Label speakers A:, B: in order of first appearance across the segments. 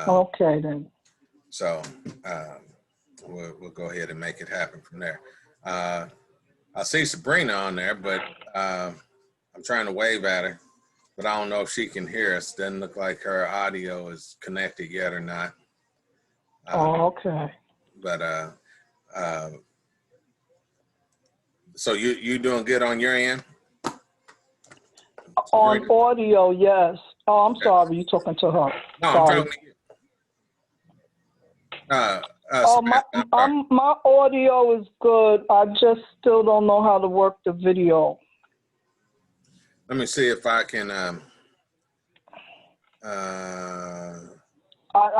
A: Okay then.
B: So we'll go ahead and make it happen from there. I see Sabrina on there, but I'm trying to wave at her, but I don't know if she can hear us. Doesn't look like her audio is connected yet or not.
A: Okay.
B: But so you doing good on your end?
A: On audio, yes. Oh, I'm sorry. You talking to her?
B: No,
A: sorry.
B: I'm talking to you.
A: My audio is good. I just still don't know how to work the video.
B: Let me see if I can.
A: I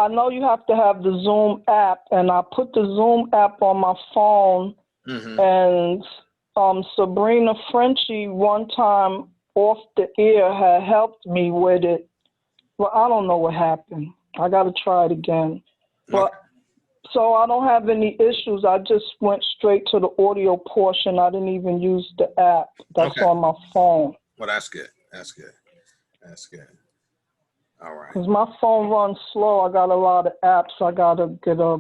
A: know you have to have the Zoom app, and I put the Zoom app on my phone. And Sabrina Frenchie one time off the air had helped me with it. Well, I don't know what happened. I got to try it again. But so I don't have any issues. I just went straight to the audio portion. I didn't even use the app that's on my phone.
B: Well, that's good. That's good. That's good. All right.
A: Because my phone runs slow. I got a lot of apps. I got to get a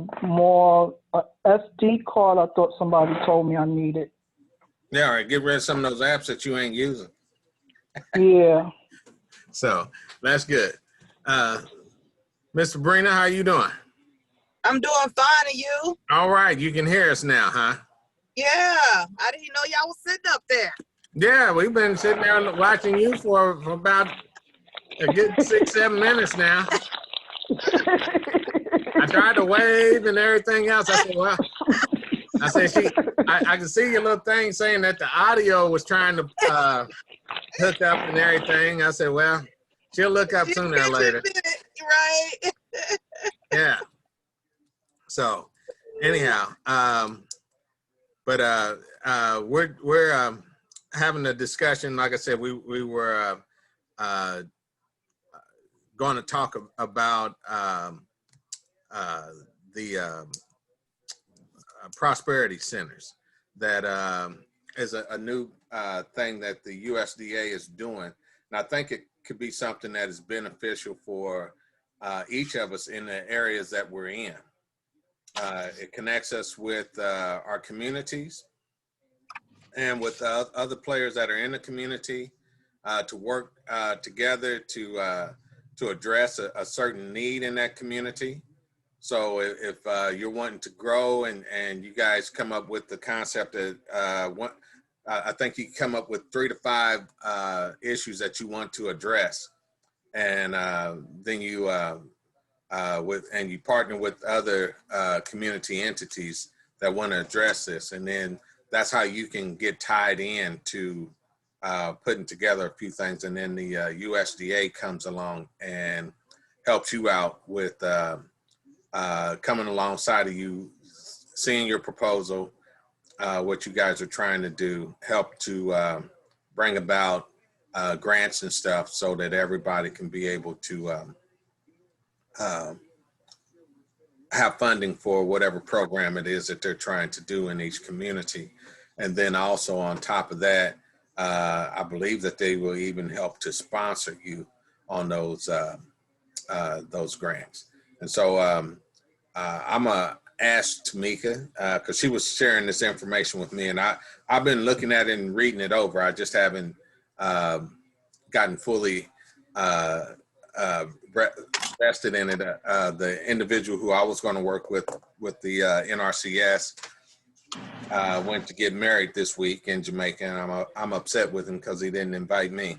A: SD card. I thought somebody told me I needed.
B: Yeah, all right. Get rid of some of those apps that you ain't using.
A: Yeah.
B: So that's good. Miss Sabrina, how you doing?
C: I'm doing fine, and you?
B: All right. You can hear us now, huh?
C: Yeah. I didn't know y'all was sitting up there.
B: Yeah, we've been sitting there watching you for about a good 6-7 minutes now. I tried to wave and everything else. I said, well, I can see your little thing saying that the audio was trying to hook up and everything. I said, well, she'll look up sooner or later.
C: Right.
B: Yeah. So anyhow, we're having a discussion. Like I said, we were going to talk about the prosperity centers. That is a new thing that the USDA is doing. And I think it could be something that is beneficial for each of us in the areas that we're in. It connects us with our communities and with other players that are in the community to work together to address a certain need in that community. So if you're wanting to grow and you guys come up with the concept that I think you come up with 3 to 5 issues that you want to address, and then you you partner with other community entities that want to address this, and then that's how you can get tied in to putting together a few things, and then the USDA comes along and helps you out with coming alongside of you, seeing your proposal, what you guys are trying to do, help to bring about grants and stuff so that everybody can be able to have funding for whatever program it is that they're trying to do in each community. And then also on top of that, I believe that they will even help to sponsor you on those grants. And so I'm gonna ask Tameka, because she was sharing this information with me, and I've been looking at it and reading it over. I just haven't gotten fully vested in it. The individual who I was going to work with the NRCS went to get married this week in Jamaica, and I'm upset with him because he didn't invite me.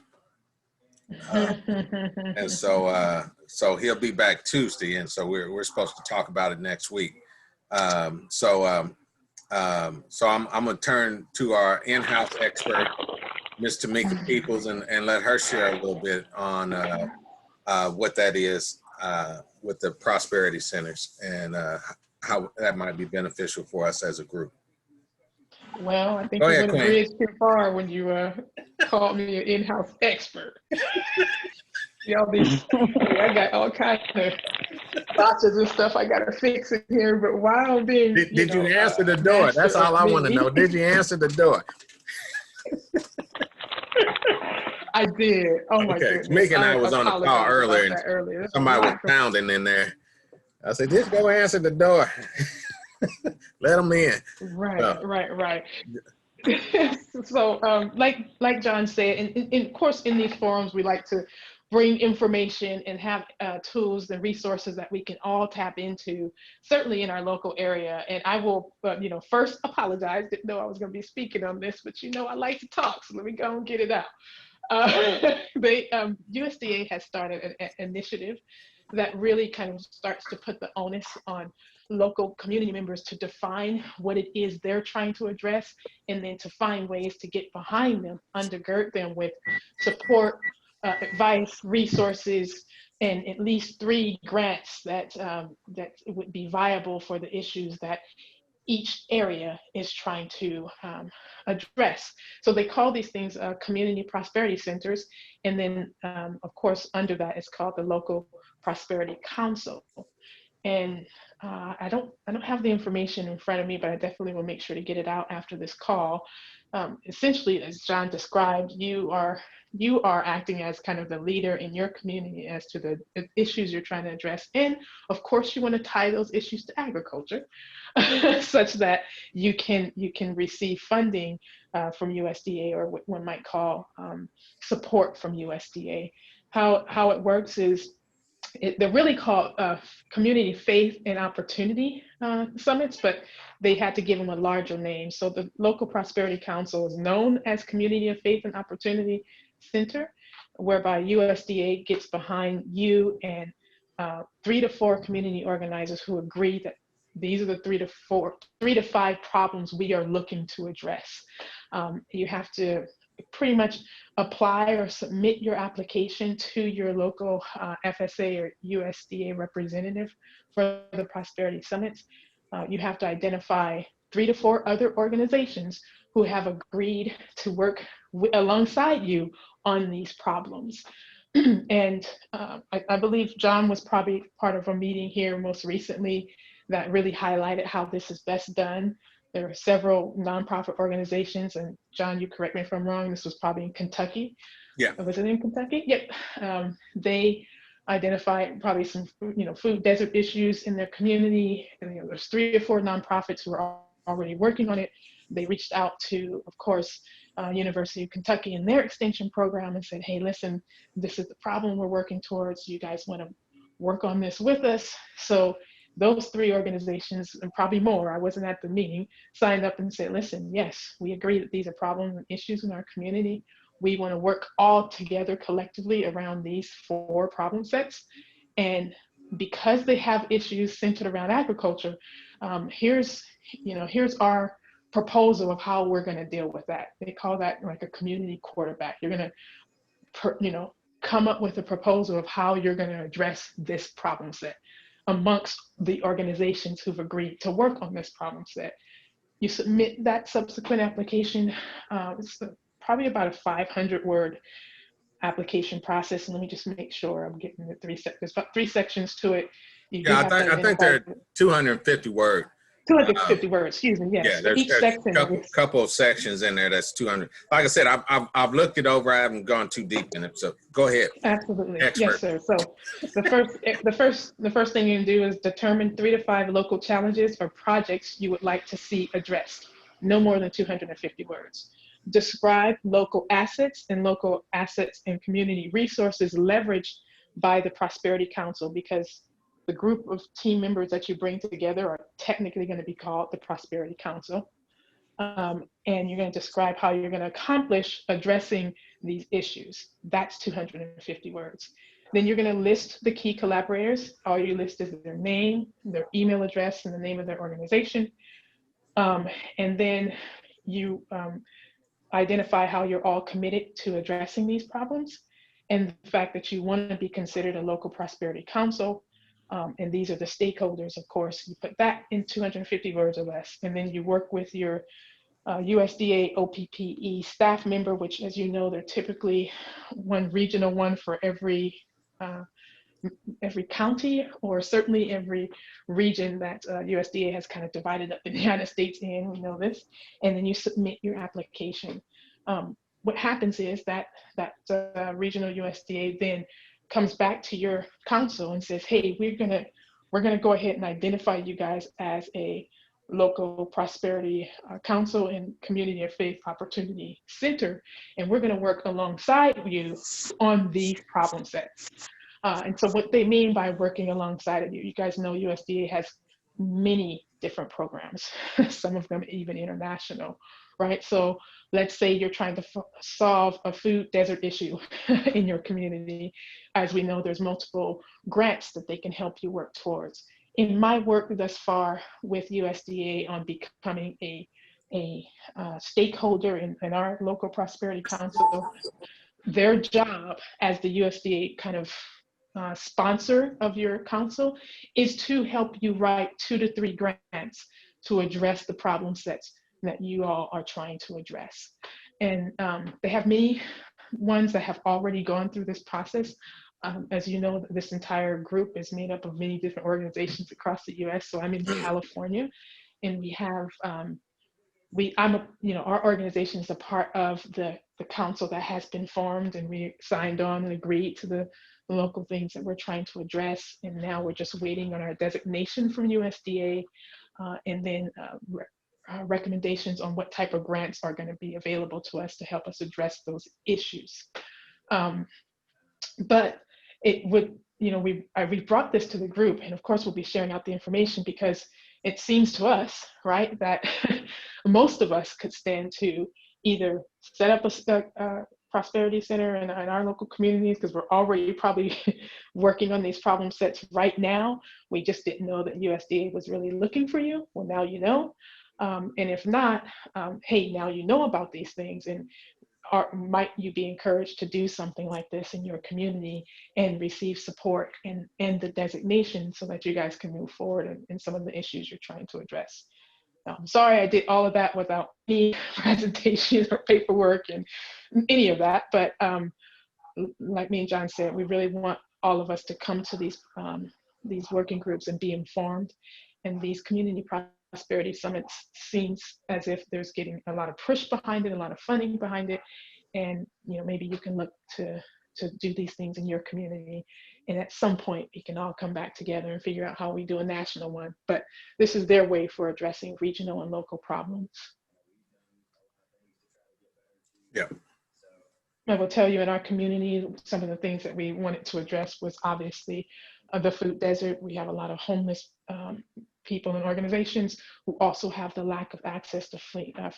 B: And so he'll be back Tuesday, and so we're supposed to talk about it next week. So I'm gonna turn to our in-house expert, Ms. Tameka Peoples, and let her share a little bit on what that is with the prosperity centers and how that might be beneficial for us as a group.
D: Well, I think you went a bridge too far when you called me an in-house expert. I got all kinds of botches and stuff I got to fix in here, but while I'm being,
B: did you answer the door? That's all I want to know. Did you answer the door?
D: I did. Oh my goodness.
B: Tameka and I was on the call earlier. Somebody was pounding in there. I said, just go answer the door. Let them in.
D: Right. So, like John said, and of course, in these forums, we like to bring information and have tools and resources that we can all tap into, certainly in our local area. And I will, first apologize. Didn't know I was going to be speaking on this, but I like to talk, so let me go and get it out. USDA has started an initiative that really kind of starts to put the onus on local community members to define what it is they're trying to address, and then to find ways to get behind them, undergird them with support, advice, resources, and at least 3 grants that would be viable for the issues that each area is trying to address. So they call these things community prosperity centers. And then of course, under that is called the local prosperity council. And I don't have the information in front of me, but I definitely will make sure to get it out after this call. Essentially, as John described, you are acting as kind of the leader in your community as to the issues you're trying to address. And of course, you want to tie those issues to agriculture such that you can receive funding from USDA, or what one might call support from USDA. How it works is, they're really called community faith and opportunity summits, but they had to give them a larger name. So the local prosperity council is known as community of faith and opportunity center, whereby USDA gets behind you and 3 to 4 community organizers who agree that these are the 3 to 5 problems we are looking to address. You have to pretty much apply or submit your application to your local FSA or USDA representative for the Prosperity Summits. You have to identify 3 to 4 other organizations who have agreed to work alongside you on these problems. And I believe John was probably part of a meeting here most recently that really highlighted how this is best done. There are several nonprofit organizations, and John, you correct me if I'm wrong, this was probably in Kentucky.
B: Yeah.
D: Was it in Kentucky? Yep. They identified probably some, food desert issues in their community. And there's 3 or 4 nonprofits who are already working on it. They reached out to, of course, University of Kentucky and their extension program and said, hey, listen, this is the problem we're working towards. You guys want to work on this with us? So those 3 organizations, and probably more, I wasn't at the meeting, signed up and said, listen, yes, we agree that these are problems and issues in our community. We want to work all together collectively around these 4 problem sets. And because they have issues centered around agriculture, here's our proposal of how we're going to deal with that. They call that like a community quarterback. You're going to, come up with a proposal of how you're going to address this problem set amongst the organizations who've agreed to work on this problem set. You submit that subsequent application. It's probably about a 500-word application process. And let me just make sure I'm getting the 3 sections. There's about 3 sections to it.
B: I think they're 250 words.
D: 250 words, excuse me, yes.
B: Yeah, there's a couple of sections in there that's 200. Like I said, I've looked it over. I haven't gone too deep in it. So go ahead.
D: Absolutely,
B: Expert.
D: Yes, sir. So the first thing you can do is determine 3 to 5 local challenges or projects you would like to see addressed. No more than 250 words. Describe local assets and community resources leveraged by the Prosperity Council, because the group of team members that you bring together are technically going to be called the Prosperity Council. And you're going to describe how you're going to accomplish addressing these issues. That's 250 words. Then you're going to list the key collaborators. All you list is their name, their email address, and the name of their organization. And then you identify how you're all committed to addressing these problems, and the fact that you want to be considered a local Prosperity Council. And these are the stakeholders, of course. You put that in 250 words or less, and then you work with your USDA OPPE staff member, which, as you know, they're typically one regional one for every county, or certainly every region that USDA has kind of divided up the United States in. We know this. And then you submit your application. What happens is that regional USDA then comes back to your council and says, hey, we're going to we're going to go ahead and identify you guys as a local prosperity council and community of faith opportunity center, and we're going to work alongside you on these problem sets. And so what they mean by working alongside of you, you guys know USDA has many different programs, some of them even international, right? So let's say you're trying to solve a food desert issue in your community. As we know, there's multiple grants that they can help you work towards. In my work thus far with USDA on becoming a stakeholder in our local prosperity council, their job as the USDA kind of sponsor of your council is to help you write 2 to 3 grants to address the problem sets that you all are trying to address. And they have many ones that have already gone through this process. As you know, this entire group is made up of many different organizations across the US. So I'm in California, and we have, our organization is a part of the council that has been formed, and we signed on and agreed to the local things that we're trying to address. And now we're just waiting on our designation from USDA, and then recommendations on what type of grants are going to be available to us to help us address those issues. But it would, we brought this to the group, and of course we'll be sharing out the information, because it seems to us, right, that most of us could stand to either set up a prosperity center in our local communities, because we're already probably working on these problem sets right now. We just didn't know that USDA was really looking for you. Well, now you know. And if not, hey, now you know about these things, and might you be encouraged to do something like this in your community and receive support and the designation so that you guys can move forward in some of the issues you're trying to address. Now, I'm sorry I did all of that without any presentation or paperwork and any of that, but like me and John said, we really want all of us to come to these working groups and be informed. And these community prosperity summits seems as if there's getting a lot of push behind it, a lot of funding behind it. And maybe you can look to do these things in your community. And at some point we can all come back together and figure out how we do a national one. But this is their way for addressing regional and local problems.
B: Yeah.
D: I will tell you, in our community, some of the things that we wanted to address was obviously the food desert. We have a lot of homeless people and organizations who also have the lack of access to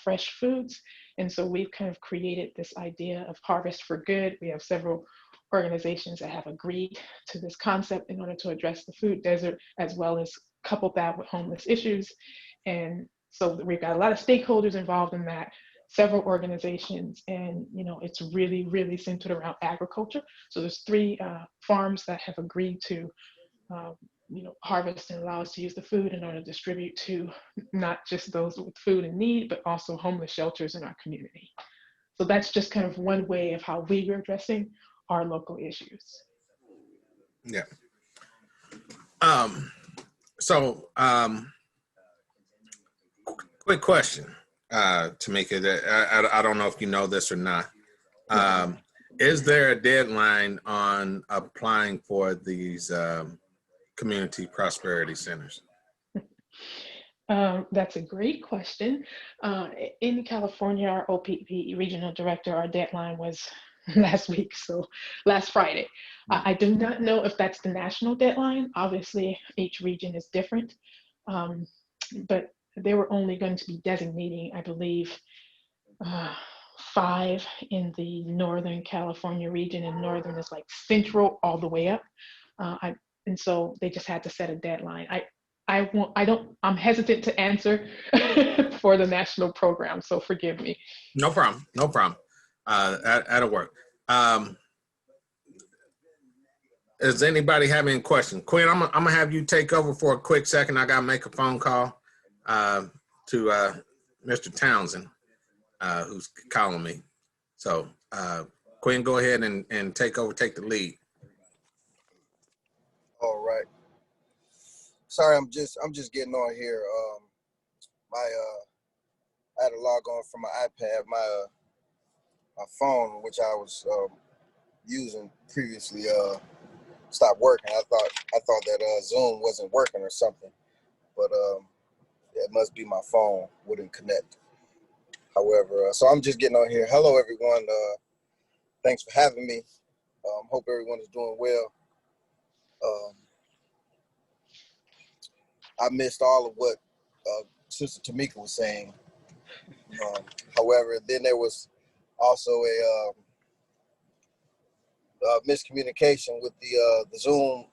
D: fresh foods. And so we've kind of created this idea of Harvest for Good. We have several organizations that have agreed to this concept in order to address the food desert, as well as couple that with homeless issues. And so we've got a lot of stakeholders involved in that, several organizations, and it's really, really centered around agriculture. So there's 3 farms that have agreed to harvest and allow us to use the food in order to distribute to not just those with food in need, but also homeless shelters in our community. So that's just kind of one way of how we are addressing our local issues.
B: Yeah. Quick question, Tameka, that I don't know if you know this or not. Is there a deadline on applying for these community prosperity centers?
D: That's a great question. In California, our OPP regional director, our deadline was last week, so last Friday. I do not know if that's the national deadline. Obviously, each region is different, but they were only going to be designating, I believe, 5 in the Northern California region, and Northern is like central all the way up. And so they just had to set a deadline. I'm hesitant to answer for the national program, so forgive me.
B: No problem. That'll work. Does anybody have any questions? Quinn, I'm gonna have you take over for a quick second. I gotta make a phone call to Mr. Townsend, who's calling me. So Quinn, go ahead and take the lead.
E: All right. Sorry, I'm just getting on here. I had to log on from my iPad, my phone, which I was using previously, stopped working. I thought that Zoom wasn't working or something, but it must be my phone wouldn't connect. However, so I'm just getting on here. Hello, everyone. Thanks for having me. Hope everyone is doing well. I missed all of what Sister Tameka was saying. However, then there was also a miscommunication with the Zoom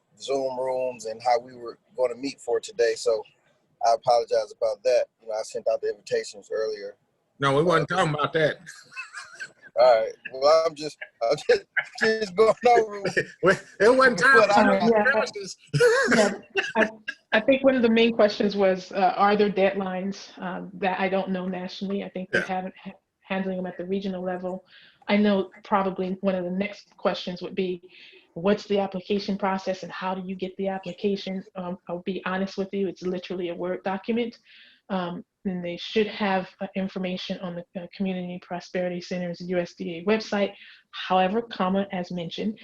E: rooms and how we were going to meet for today. So I apologize about that. I sent out the invitations earlier.
B: No, we wasn't talking about that.
E: All right. Well, I'm just going over.
B: It wasn't time.
D: I think one of the main questions was, are there deadlines that I don't know nationally? I think they haven't handling them at the regional level. I know probably one of the next questions would be, what's the application process and how do you get the application? I'll be honest with you, it's literally a Word document. And they should have information on the Community Prosperity Center's USDA website. However, as mentioned,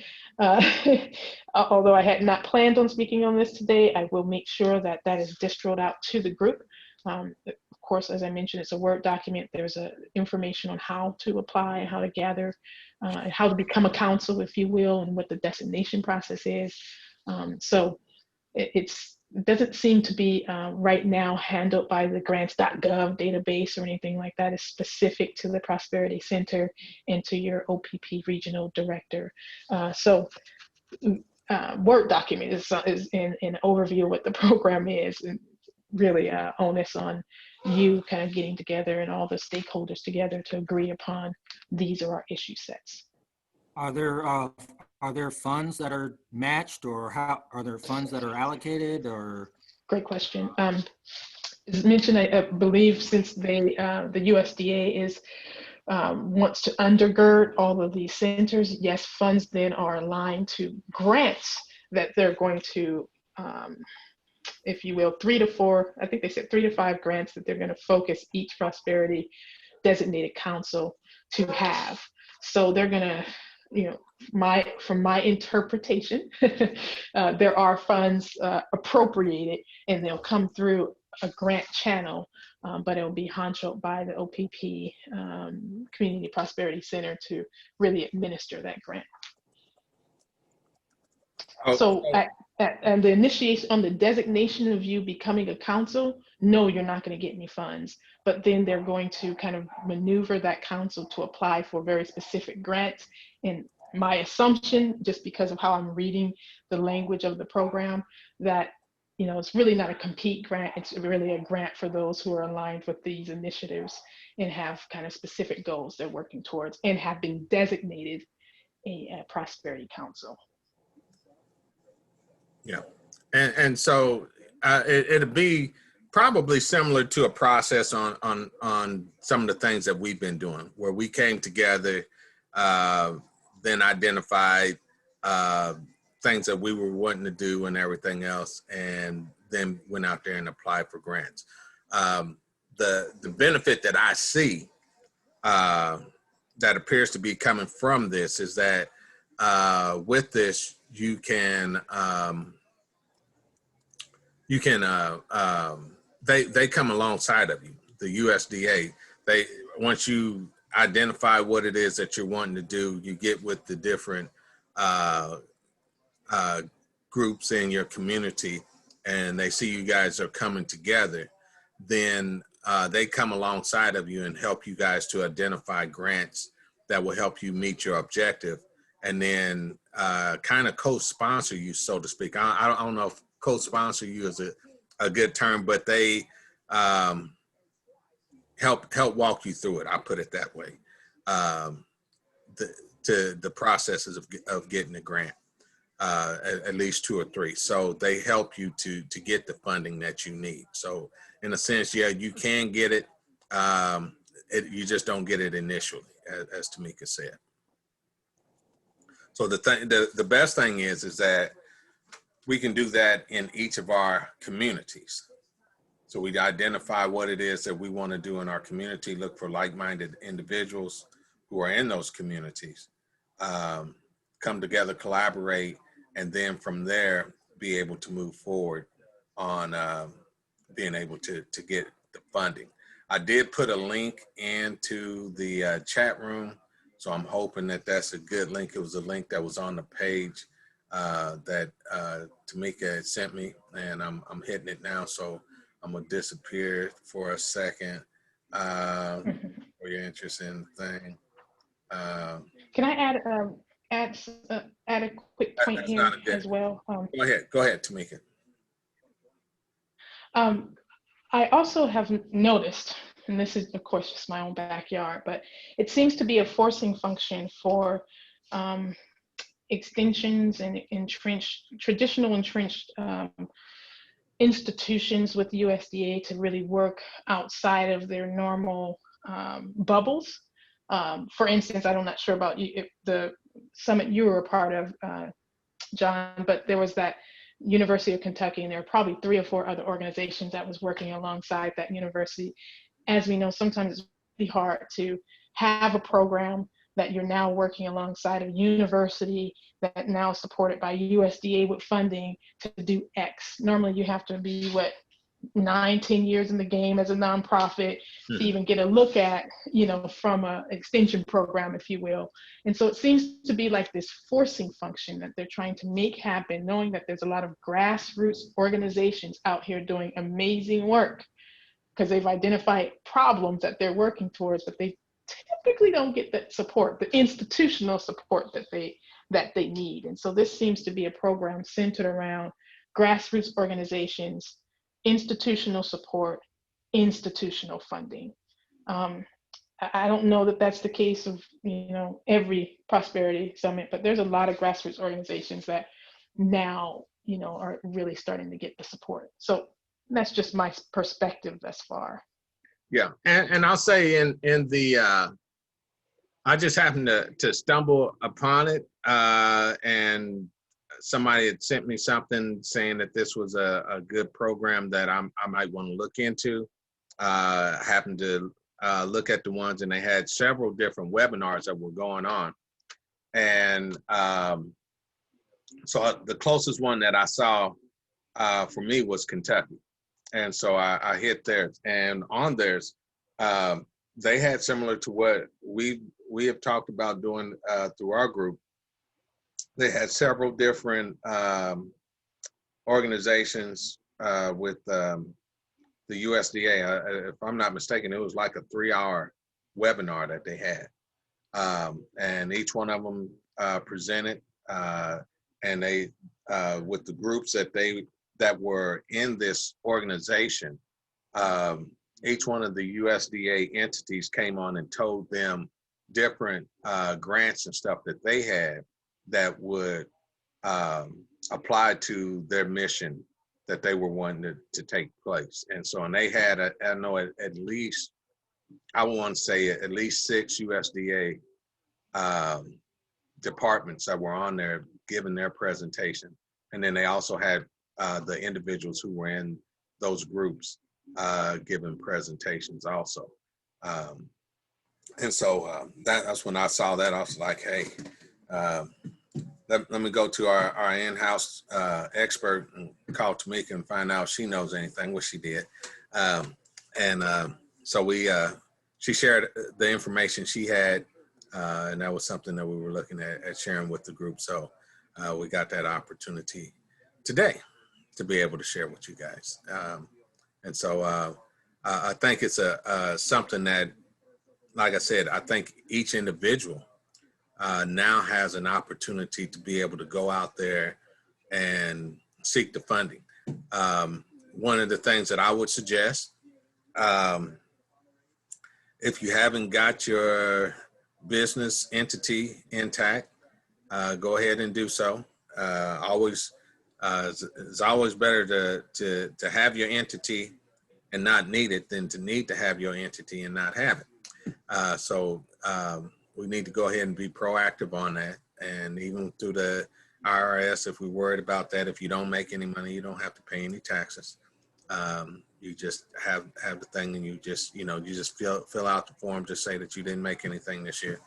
D: although I had not planned on speaking on this today, I will make sure that that is distroed out to the group. Of course, as I mentioned, it's a Word document. There's information on how to apply, how to gather, and how to become a council, if you will, and what the designation process is. So it doesn't seem to be right now handled by the grants.gov database or anything like that. It's specific to the Prosperity Center and to your OPP regional director. Word document is in an overview of what the program is, and really onus on you kind of getting together and all the stakeholders together to agree upon these are our issue sets.
F: Are there funds that are matched, or how are there funds that are allocated? Or
D: great question. As mentioned, I believe since the USDA is wants to undergird all of these centers, yes, funds then are aligned to grants that they're going to, if you will, 3 to 4, I think they said 3 to 5 grants that they're going to focus each prosperity designated council to have. So they're going to, from my interpretation, there are funds appropriated and they'll come through a grant channel, but it'll be honchoed by the OPP Community Prosperity Center to really administer that grant. Okay. So and the initiation on the designation of you becoming a council, no, you're not going to get any funds, but then they're going to kind of maneuver that council to apply for very specific grants. And my assumption, just because of how I'm reading the language of the program, that it's really not a compete grant. It's really a grant for those who are aligned with these initiatives and have kind of specific goals they're working towards and have been designated a prosperity council.
B: Yeah, and so it'll be probably similar to a process on some of the things that we've been doing, where we came together, then identified things that we were wanting to do and everything else, and then went out there and applied for grants. The benefit that I see that appears to be coming from this is that with this, you can they come alongside of you. The USDA, once you identify what it is that you're wanting to do, you get with the different groups in your community, and they see you guys are coming together, then they come alongside of you and help you guys to identify grants that will help you meet your objective, and then kind of co-sponsor you, so to speak. I don't know if co-sponsor you is a good term, but they help walk you through it. I'll put it that way. The processes of getting a grant, at least 2 or 3. So they help you to get the funding that you need. So in a sense, yeah, you can get it. You just don't get it initially, as Tameka said. So the best thing is that we can do that in each of our communities. So we identify what it is that we want to do in our community, look for like-minded individuals who are in those communities, come together, collaborate, and then from there, be able to move forward on being able to get the funding. I did put a link into the chat room, so I'm hoping that that's a good link. It was a link that was on the page that Tameka had sent me, and I'm hitting it now, so I'm gonna disappear for a second for your interest in the thing.
D: Can I add a quick point
B: That's
D: here
B: not a good.
D: as well?
B: Go ahead, Tameka.
D: I also have noticed, and this is of course just my own backyard, but it seems to be a forcing function for extensions and traditional entrenched institutions with USDA to really work outside of their normal bubbles. For instance, I'm not sure about the summit you were a part of, John, but there was that University of Kentucky, and there are probably 3 or 4 other organizations that was working alongside that university. As we know, sometimes it's really hard to have a program that you're now working alongside a university that now is supported by USDA with funding to do X. Normally you have to be 9-10 years in the game as a nonprofit to even get a look at, from a extension program, if you will. And so it seems to be like this forcing function that they're trying to make happen, knowing that there's a lot of grassroots organizations out here doing amazing work because they've identified problems that they're working towards, but they typically don't get that support, the institutional support that they need. And so this seems to be a program centered around grassroots organizations, institutional support, institutional funding. I don't know that that's the case of every Prosperity Summit, but there's a lot of grassroots organizations that now are really starting to get the support. So that's just my perspective thus far.
B: Yeah, and I'll say in the I just happened to stumble upon it, and somebody had sent me something saying that this was a good program that I might want to look into. Happened to look at the ones, and they had several different webinars that were going on, and so the closest one that I saw for me was Kentucky. And so I hit theirs, and on theirs, they had similar to what we have talked about doing through our group. They had several different organizations with the USDA. If I'm not mistaken, it was like a 3-hour webinar that they had, and each one of them presented, and they with the groups that were in this organization, each one of the USDA entities came on and told them different grants and stuff that they had that would apply to their mission that they were wanting to take place. And so, and they had, I know at least, I want to say at least 6 USDA departments that were on there giving their presentation. And then they also had the individuals who were in those groups giving presentations also. And so that's when I saw that. I was like, hey, let me go to our in-house expert and call Tameka and find out if she knows anything, which she did. So she shared the information she had, and that was something that we were looking at sharing with the group. So we got that opportunity today to be able to share with you guys. And so I think it's something that, like I said, I think each individual now has an opportunity to be able to go out there and seek the funding. One of the things that I would suggest, if you haven't got your business entity intact, go ahead and do so. It's always better to have your entity and not need it than to need to have your entity and not have it. So we need to go ahead and be proactive on that. And even through the IRS, if we're worried about that, if you don't make any money, you don't have to pay any taxes. You just have the thing, and you just fill out the form, just say that you didn't make anything this year,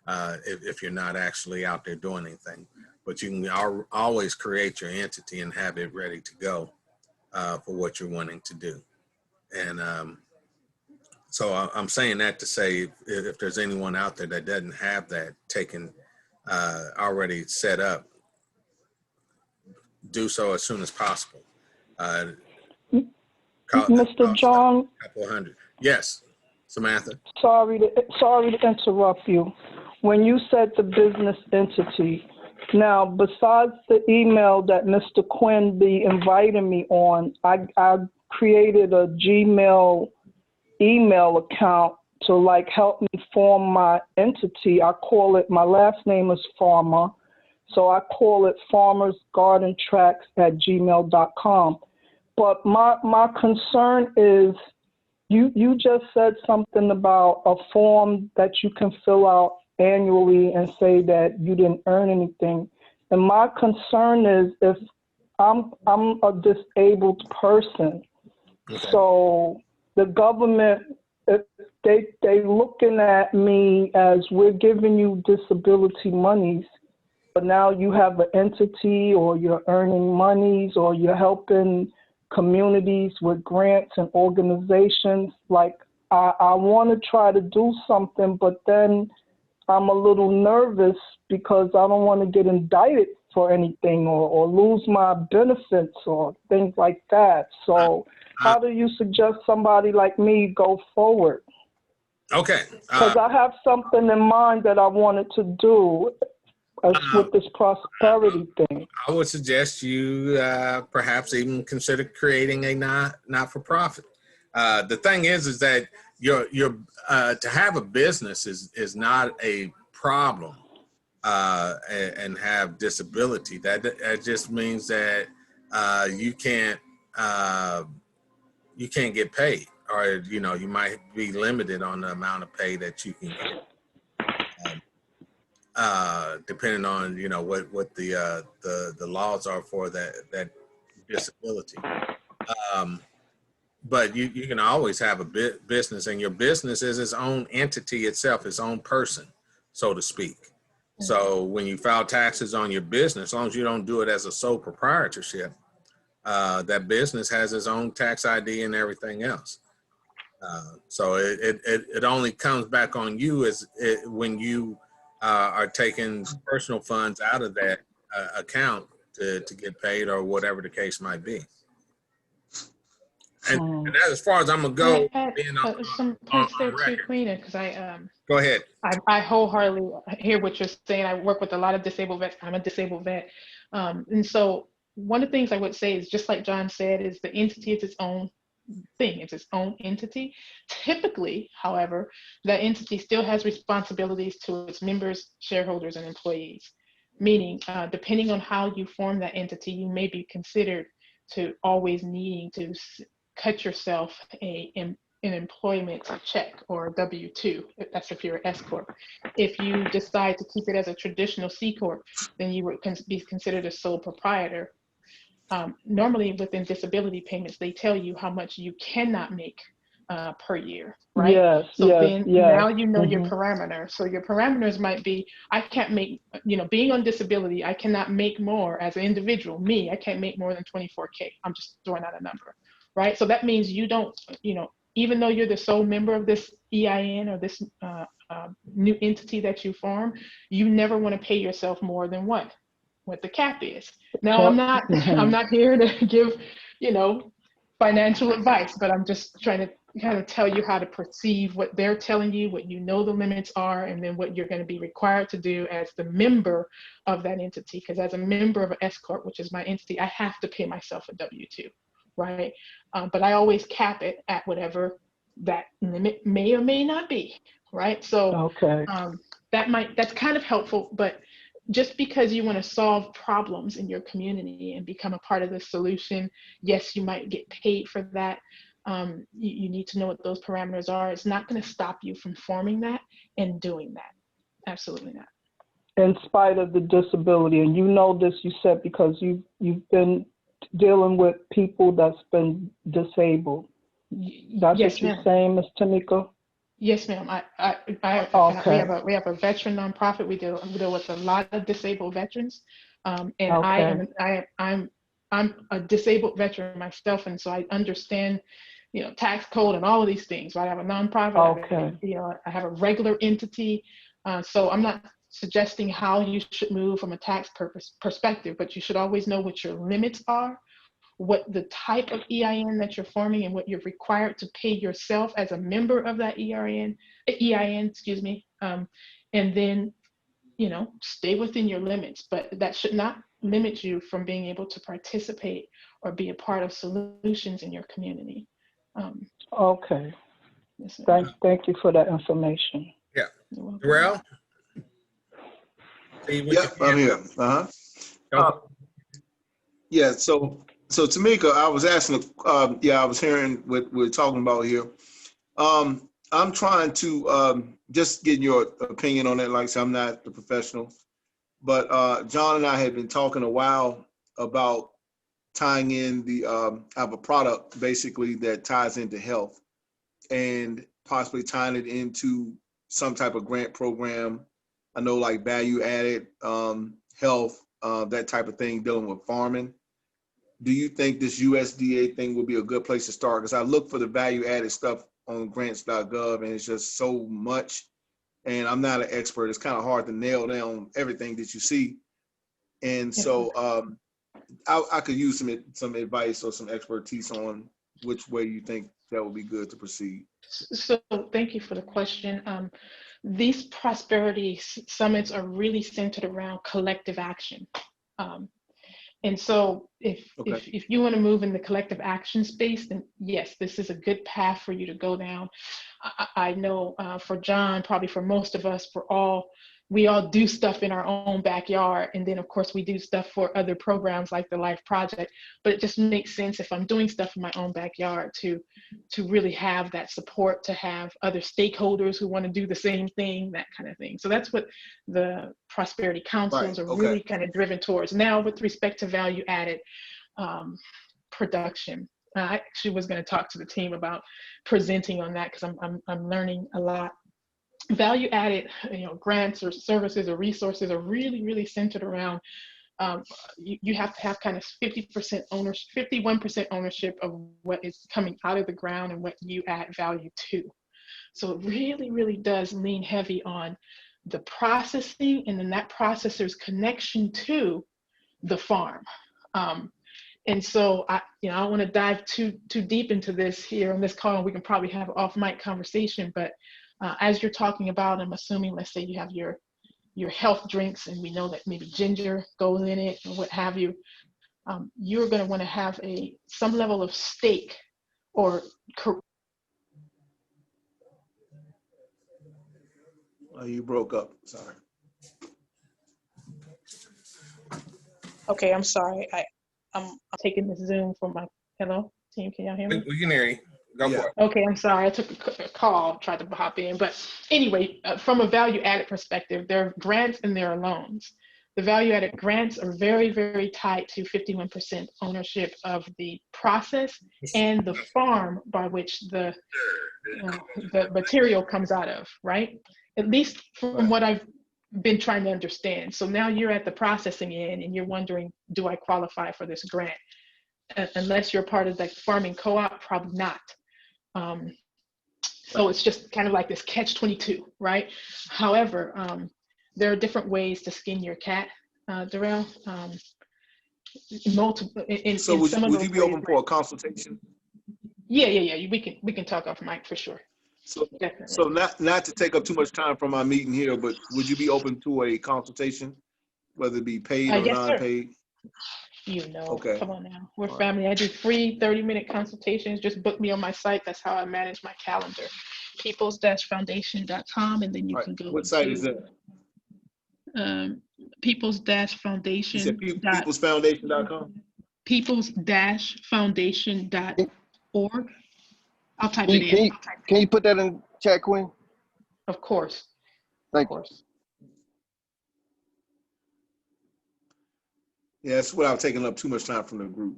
B: if you're not actually out there doing anything. but you can always create your entity and have it ready to go for what you're wanting to do. And so I'm saying that to say, if there's anyone out there that doesn't have that taken already set up, do so as soon as possible.
A: Mr. John,
B: a couple hundred. Yes, Samantha.
A: sorry to interrupt you. When you said the business entity, now besides the email that Mr. Quinn be inviting me on, I created a Gmail email account to like help me form my entity. I call it, my last name is Farmer, so I call it farmersgardentracks@gmail.com. But my concern is, you just said something about a form that you can fill out annually and say that you didn't earn anything. And my concern is, if I'm a disabled person,
B: Okay.
A: so the government, if they looking at me as, we're giving you disability monies, but now you have an entity, or you're earning monies, or you're helping communities with grants and organizations. Like, I want to try to do something, but then I'm a little nervous because I don't want to get indicted for anything, or lose my benefits or things like that. So how do you suggest somebody like me go forward?
B: Okay.
A: Because I have something in mind that I wanted to do with this prosperity thing.
B: I would suggest you perhaps even consider creating a not-for-profit. The thing is that your to have a business is not a problem, and have disability. That just means that you can't get paid, or you might be limited on the amount of pay that you can get. Depending on what the laws are for that disability, but you can always have a business, and your business is its own entity itself, its own person, so to speak. So when you file taxes on your business, as long as you don't do it as a sole proprietorship, that business has its own tax ID and everything else. So it only comes back on you when you are taking personal funds out of that account to get paid, or whatever the case might be. And that's as far as I'm gonna go.
D: Being some points there too, Queen, because
B: go ahead.
D: I wholeheartedly hear what you're saying. I work with a lot of disabled vets. I'm a disabled vet, and so one of the things I would say is, just like John said, is the entity is its own thing. It's its own entity. Typically, however, that entity still has responsibilities to its members, shareholders, and employees. Meaning, depending on how you form that entity, you may be considered to always needing to cut yourself an employment check, or a W-2. That's if you're an S corp. If you decide to keep it as a traditional C corp, then you would be considered a sole proprietor. Normally within disability payments, they tell you how much you cannot make per year, right?
A: Yes,
D: now you know your parameter. So your parameters might be, I can't make, being on disability, I cannot make more as an individual. I can't make more than 24K. I'm just throwing out a number, right? So that means you don't, even though you're the sole member of this EIN, or this new entity that you form, you never want to pay yourself more than what the cap is. Now, I'm not here to give, financial advice, but I'm just trying to kind of tell you how to perceive what they're telling you, what the limits are, and then what you're going to be required to do as the member of that entity. Because as a member of an S corp, which is my entity, I have to pay myself a W-2, right? But I always cap it at whatever that limit may or may not be, right? So that's kind of helpful, but just because you want to solve problems in your community and become a part of the solution, yes, you might get paid for that. You need to know what those parameters are. It's not going to stop you from forming that and doing that. Absolutely not.
A: In spite of the disability, and this, you said, because you've been dealing with people that's been disabled. That's
D: yes,
A: what you're
D: ma'am.
A: saying, Ms. Tameka?
D: Yes, ma'am. We have a veteran nonprofit. We deal with a lot of disabled veterans. And
A: Okay.
D: I'm a disabled veteran myself, and so I understand, tax code and all of these things. Right? I have a nonprofit.
A: Okay.
D: I have a regular entity. So I'm not suggesting how you should move from a tax perspective, but you should always know what your limits are, what the type of EIN that you're forming, and what you're required to pay yourself as a member of that EIN, excuse me, and then, stay within your limits, but that should not limit you from being able to participate or be a part of solutions in your community.
A: Okay.
D: Yes,
A: Thank you for that information.
B: Yeah. Darrell?
G: Yep, I'm here. Yeah, so Tameka, I was asking, I was hearing what we're talking about here. I'm trying to just get your opinion on it. Like I said, I'm not the professional, but John and I had been talking a while about tying in I have a product basically that ties into health and possibly tying it into some type of grant program. I know like value added health, that type of thing dealing with farming. Do you think this USDA thing would be a good place to start? Because I look for the value added stuff on grants.gov and it's just so much. And I'm not an expert. It's kind of hard to nail down everything that you see. And so I could use some advice or some expertise on which way you think that would be good to proceed.
D: So thank you for the question. These prosperity summits are really centered around collective action. And so if you want to move in the collective action space, then yes, this is a good path for you to go down. I know for John, probably for most of us, we all do stuff in our own backyard. And then of course we do stuff for other programs like the Life Project, but it just makes sense if I'm doing stuff in my own backyard to really have that support, to have other stakeholders who want to do the same thing, that kind of thing. So that's what the prosperity councils are really kind of driven towards. Now with respect to value added production, I actually was going to talk to the team about presenting on that because I'm learning a lot. Value added, grants or services or resources are really, really centered around you have to have kind of 50% ownership, 51% ownership of what is coming out of the ground and what you add value to. So it really, really does lean heavy on the processing and then that processor's connection to the farm. And so I don't want to dive too deep into this here on this call, and we can probably have an off-mic conversation, but as you're talking about, I'm assuming, let's say you have your health drinks, and we know that maybe ginger goes in it or what have you. You're going to want to have some level of stake or.
G: Oh, you broke up. Sorry.
D: Okay, I'm sorry. I'm taking this Zoom from my. Hello, team. Can y'all hear me?
B: We can hear you. Go for it.
D: Okay, I'm sorry. I took a call, tried to hop in. But anyway, from a value added perspective, there are grants and there are loans. The value added grants are very, very tied to 51% ownership of the process and the farm by which the material comes out of, right? At least from what I've been trying to understand. So now you're at the processing end and you're wondering, do I qualify for this grant? Unless you're part of the farming co-op, probably not. So it's just kind of like this catch-22, right? However, there are different ways to skin your cat, Darrell. Multiple.
G: So would you be open for a consultation?
D: Yeah. We can talk off mic for sure.
G: So
D: definitely.
G: So not to take up too much time from our meeting here, but would you be open to a consultation, whether it be paid or non-paid?
D: Okay. Come on now. We're family. I do free 30-minute consultations. Just book me on my site. That's how I manage my calendar. Peoples-foundation.com, and then you can go.
G: What site is that?
D: Peoples-foundation.
G: You said peoplesfoundation.com?
D: Peoples-foundation.org. I'll type it in.
E: Can you put that in chat, Queen?
D: Of course.
E: Thank you.
G: Yeah, that's without taking up too much time from the group,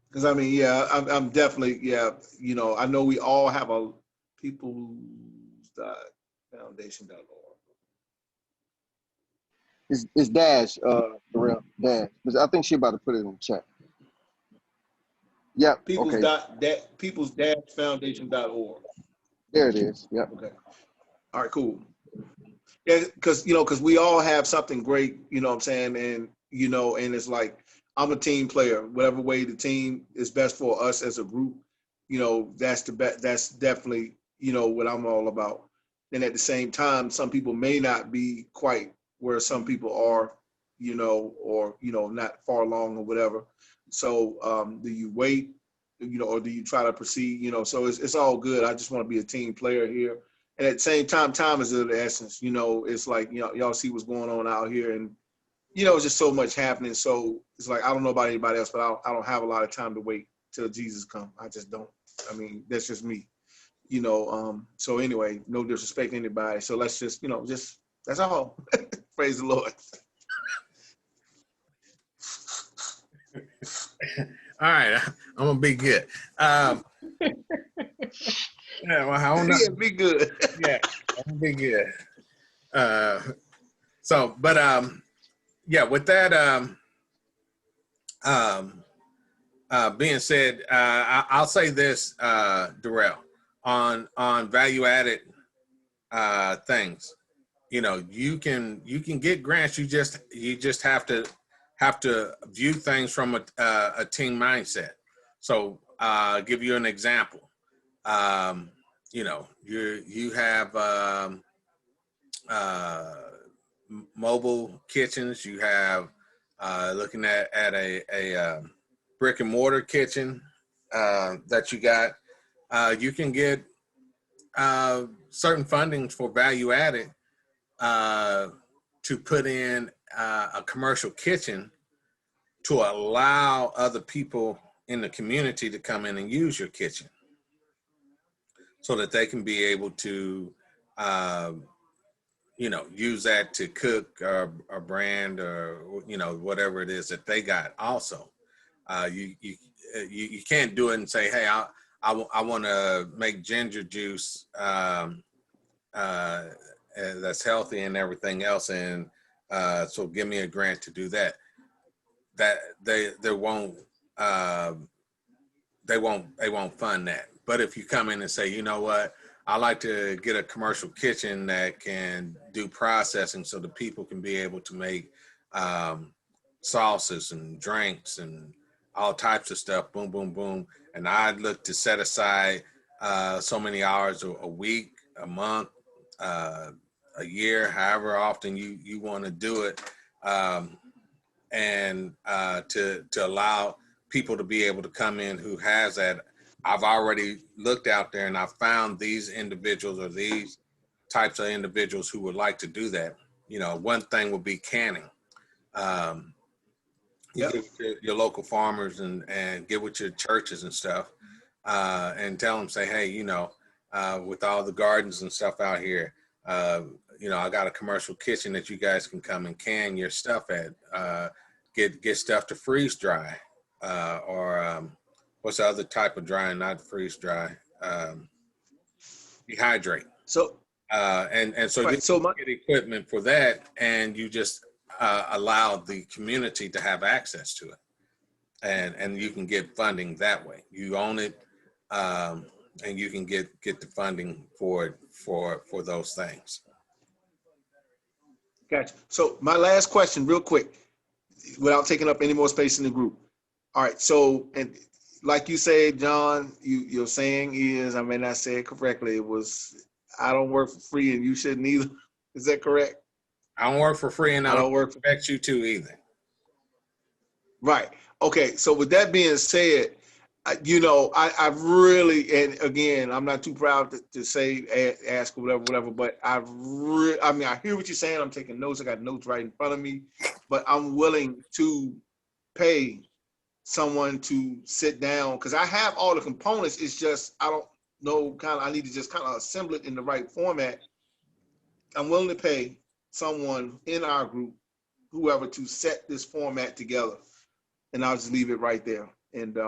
G: Because I mean, I'm definitely, I know we all have a peoples.foundation.org.
E: It's Dash, Darrell, Dash. But I think she about to put it in the chat. Yep. Okay.
G: peoples-foundation.org.
E: There it is. Yep.
G: Okay. All right, cool. Yeah, because we all have something great, you know what I'm saying, and and it's like I'm a team player. Whatever way the team is best for us as a group, that's the best. That's definitely what I'm all about. And at the same time, some people may not be quite where some people are, or not far along or whatever. So do you wait, or do you try to proceed? So it's all good. I just want to be a team player here. And at the same time, time is of the essence. It's like, y'all see what's going on out here, and it's just so much happening. So it's like, I don't know about anybody else, but I don't have a lot of time to wait till Jesus come. I just don't. I mean, that's just me. So anyway, no disrespect to anybody. So let's just, that's all. Praise the Lord.
B: All right, I'm gonna be good. Yeah, well, I don't know.
G: Yeah, be good.
B: Yeah, I'm gonna be good. Yeah, with that being said, I'll say this, Darrell, on value added things. You can get grants. You just have to view things from a team mindset. So I'll give you an example. You have mobile kitchens. You have looking at a brick and mortar kitchen that you got. You can get certain fundings for value added to put in a commercial kitchen to allow other people in the community to come in and use your kitchen so that they can be able to use that to cook or brand or whatever it is that they got. Also, you can't do it and say, hey, I want to make ginger juice that's healthy and everything else, and so give me a grant to do that. That they won't fund that. But if you come in and say, you know what, I like to get a commercial kitchen that can do processing so the people can be able to make sauces and drinks and all types of stuff, boom, boom, boom. And I'd look to set aside so many hours a week, a month, a year, however often you want to do it, and to allow people to be able to come in who has that. I've already looked out there and I found these individuals or these types of individuals who would like to do that. One thing would be canning. You
G: Yep.
B: get with your local farmers and get with your churches and stuff and tell them, say, hey, with all the gardens and stuff out here, I got a commercial kitchen that you guys can come and can your stuff at. Get stuff to freeze dry or what's the other type of drying? Not freeze dry. Dehydrate.
G: So
B: and so
G: right,
B: you
G: so
B: get equipment for that, and you just allow the community to have access to it, and you can get funding that way. You own it, and you can get the funding for it for those things.
G: gotcha. So my last question, real quick, without taking up any more space in the group. All right. So, and like you said, John, your saying is, I may not say it correctly. It was, I don't work for free and you shouldn't either. Is that correct?
B: I don't work for free, and I don't expect you to either.
G: Right. Okay. So with that being said, I really, and again, I'm not too proud to say, ask or whatever, but I hear what you're saying. I'm taking notes. I got notes right in front of me, but I'm willing to pay someone to sit down because I have all the components. It's just, I don't know, I need to just kind of assemble it in the right format. I'm willing to pay someone in our group, whoever, to set this format together, and I'll just leave it right there. And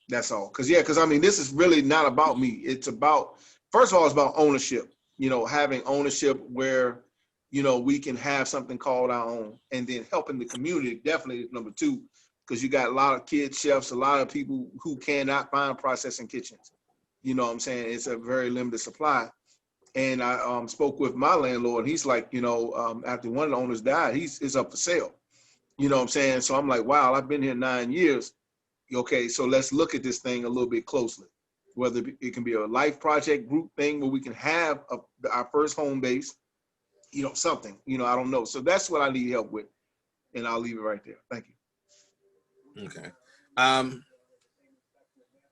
G: that's all. Because this is really not about me. It's about, first of all, it's about ownership. Having ownership where you know, we can have something called our own. And then helping the community definitely is number two, because you got a lot of kid chefs, a lot of people who cannot find processing kitchens. You know what I'm saying? It's a very limited supply. And I spoke with my landlord, and he's like, you know, after one of the owners died, it's up for sale. You know what I'm saying? So I'm like, wow, I've been here 9 years. Okay, so let's look at this thing a little bit closely. Whether it can be a life project group thing where we can have our first home base, you know, something, you know, I don't know. So that's what I need help with. And I'll leave it right there. Thank you.
B: Okay.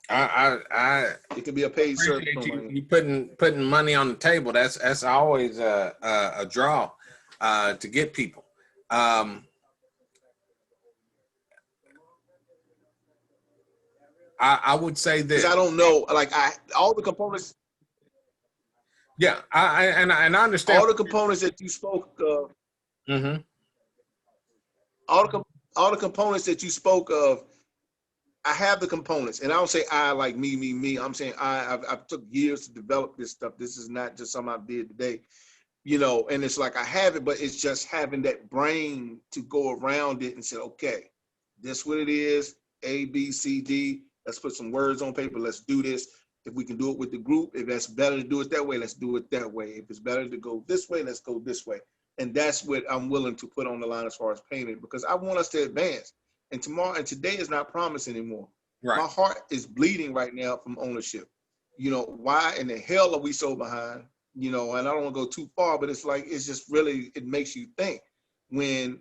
G: It could be a paid service.
B: Appreciate you putting money on the table. That's always a draw to get people. I would say this.
G: I don't know, like all the components.
B: Yeah, I understand
G: all the components that you spoke of.
B: Mm-hmm.
G: All the components that you spoke of. I have the components, and I don't say I like me. I'm saying I've took years to develop this stuff. This is not just something I did today, you know. And it's like I have it, but it's just having that brain to go around it and say, okay, this what it is. A, B, C, D. Let's put some words on paper. Let's do this. If we can do it with the group, if that's better to do it that way, let's do it that way. If it's better to go this way, let's go this way. And that's what I'm willing to put on the line as far as payment, because I want us to advance. And tomorrow and today is not promised anymore. Right. My heart is bleeding right now from ownership. You know, why in the hell are we so behind? You know, and I don't want to go too far, but it's like, it's just really, it makes you think when,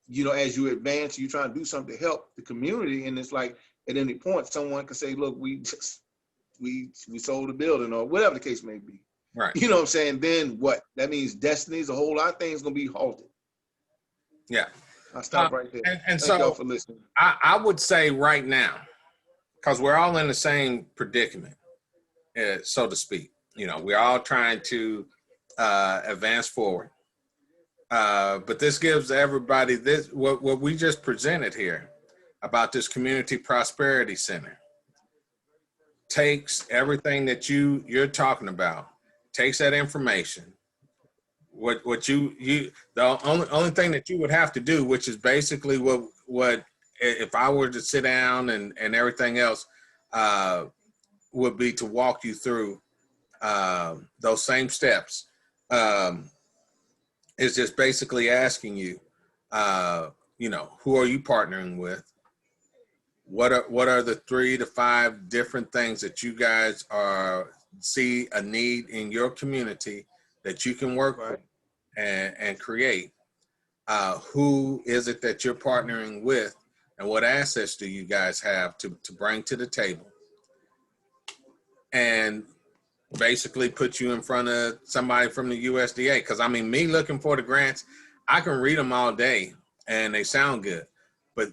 G: you know, as you advance, you try to do something to help the community. And it's like, at any point, someone can say, look, we sold the building or whatever the case may be.
B: Right.
G: You know what I'm saying? Then what? That means destinies, a whole lot of things going to be halted.
B: Yeah.
G: I'll stop right there.
B: And
G: Thank
B: so
G: y'all for listening.
B: I would say right now, because we're all in the same predicament, so to speak. You know, we're all trying to advance forward. But this gives everybody this, what we just presented here about this Community Prosperity Center. Takes everything that you're talking about, takes that information. What you the only thing that you would have to do, which is basically what if I were to sit down and everything else, would be to walk you through those same steps. Is just basically asking you, you know, who are you partnering with? What are the 3 to 5 different things that you guys see a need in your community that you can work with and create? Who is it that you're partnering with, and what assets do you guys have to bring to the table? And basically put you in front of somebody from the USDA. Because I mean, me looking for the grants, I can read them all day and they sound good. But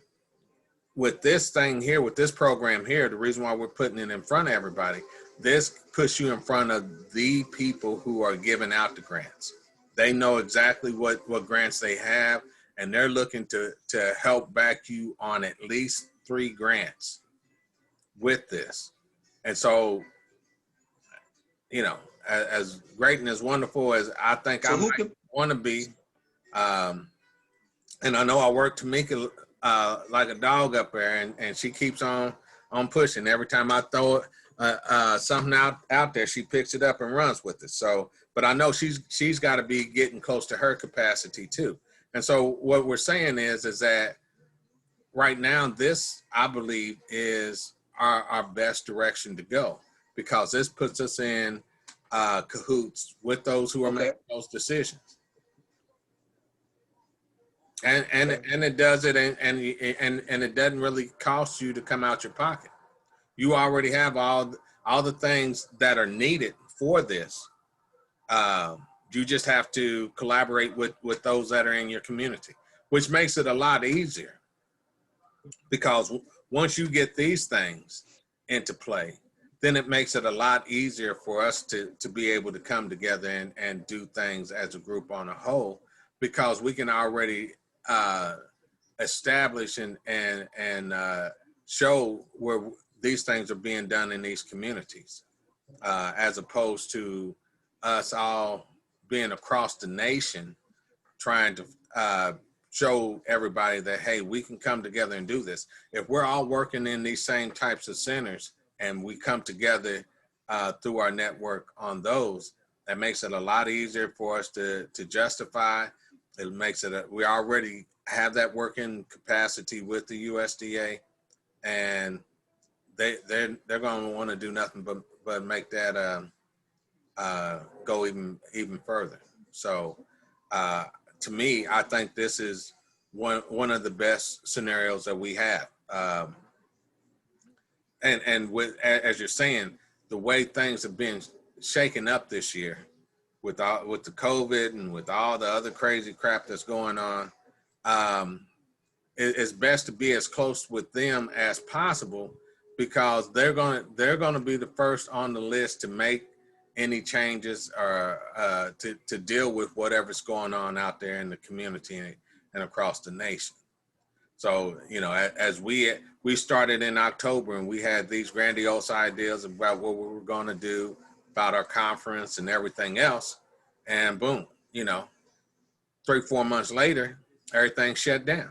B: with this thing here, with this program here, the reason why we're putting it in front of everybody, this puts you in front of the people who are giving out the grants. They know exactly what grants they have, and they're looking to help back you on at least 3 grants with this. And so, you know, as great and as wonderful as I think I want to be, and I know I work Tameka like a dog up there, and she keeps on pushing. Every time I throw something out there, she picks it up and runs with it. So, but I know she's got to be getting close to her capacity too. And so what we're saying is that right now, this, I believe, is our best direction to go, because this puts us in cahoots with those who are making those decisions. And it does it, and it doesn't really cost you to come out your pocket. You already have all the things that are needed for this. You just have to collaborate with those that are in your community, which makes it a lot easier, because once you get these things into play, then it makes it a lot easier for us to be able to come together and do things as a group on a whole, because we can already establish and show where these things are being done in these communities, as opposed to us all being across the nation trying to show everybody that, hey, we can come together and do this. If we're all working in these same types of centers and we come together through our network on those, that makes it a lot easier for us to justify. It makes it, we already have that working capacity with the USDA, and they're going to want to do nothing but make that go even further. So to me, I think this is one of the best scenarios that we have. And with, as you're saying, the way things have been shaken up this year with the COVID and with all the other crazy crap that's going on, it's best to be as close with them as possible, because they're going to be the first on the list to make any changes or to deal with whatever's going on out there in the community and across the nation. So, you know, as we started in October and we had these grandiose ideas about what we were going to do about our conference and everything else, and boom, you know, 3-4 months later, everything shut down.